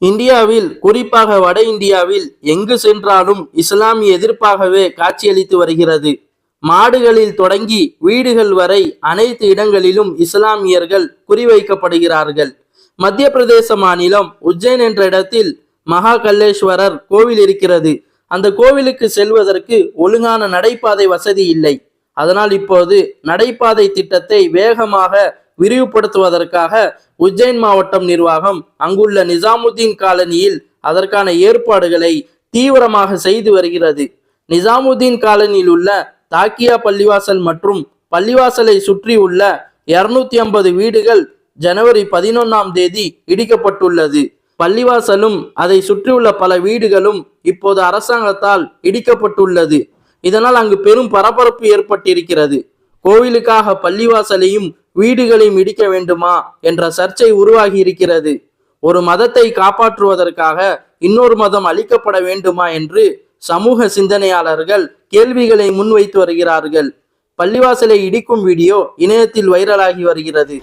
இந்தியாவில், குறிப்பாக வட இந்தியாவில் எங்கு சென்றாலும் இஸ்லாமிய எதிர்ப்பாகவே காட்சியளித்து வருகிறது. மாடுகளில் தொடங்கி வீடுகள் வரை அனைத்து இடங்களிலும் இஸ்லாமியர்கள் குறிவைக்கப்படுகிறார்கள். மத்திய பிரதேச மாநிலம் உஜ்ஜைன் என்ற இடத்தில் மகா கல்லேஸ்வரர் கோவில் இருக்கிறது. அந்த கோவிலுக்கு செல்வதற்கு ஒழுங்கான நடைபாதை வசதி இல்லை. அதனால் இப்போது நடைபாதை திட்டத்தை வேகமாக விரிவுபடுத்துவதற்காக உஜ்ஜைன் மாவட்டம் நிர்வாகம் அங்குள்ள நிசாமுதீன் காலனியில் அதற்கான ஏற்பாடுகளை தீவிரமாக செய்து வருகிறது. நிசாமுதீன் காலனியில் உள்ள தாக்கியா பள்ளிவாசல் மற்றும் பள்ளிவாசலை சுற்றி உள்ள 250 வீடுகள் ஜனவரி 11 இடிக்கப்பட்டுள்ளது. பள்ளிவாசலும் அதை சுற்றியுள்ள பல வீடுகளும் இப்போது அரசாங்கத்தால் இடிக்கப்பட்டுள்ளது. இதனால் அங்கு பெரும் பரபரப்பு ஏற்பட்டிருக்கிறது. கோவிலுக்காக பள்ளிவாசலையும் வீடுகளையும் இடிக்க வேண்டுமா என்ற சர்ச்சை உருவாகி இருக்கிறது. ஒரு மதத்தை காப்பாற்றுவதற்காக இன்னொரு மதம் அழிக்கப்பட வேண்டுமா என்று சமூக சிந்தனையாளர்கள் கேள்விகளை முன்வைத்து வருகிறார்கள். பள்ளிவாசலை இடிக்கும் வீடியோ இணையத்தில் வைரலாகி வருகிறது.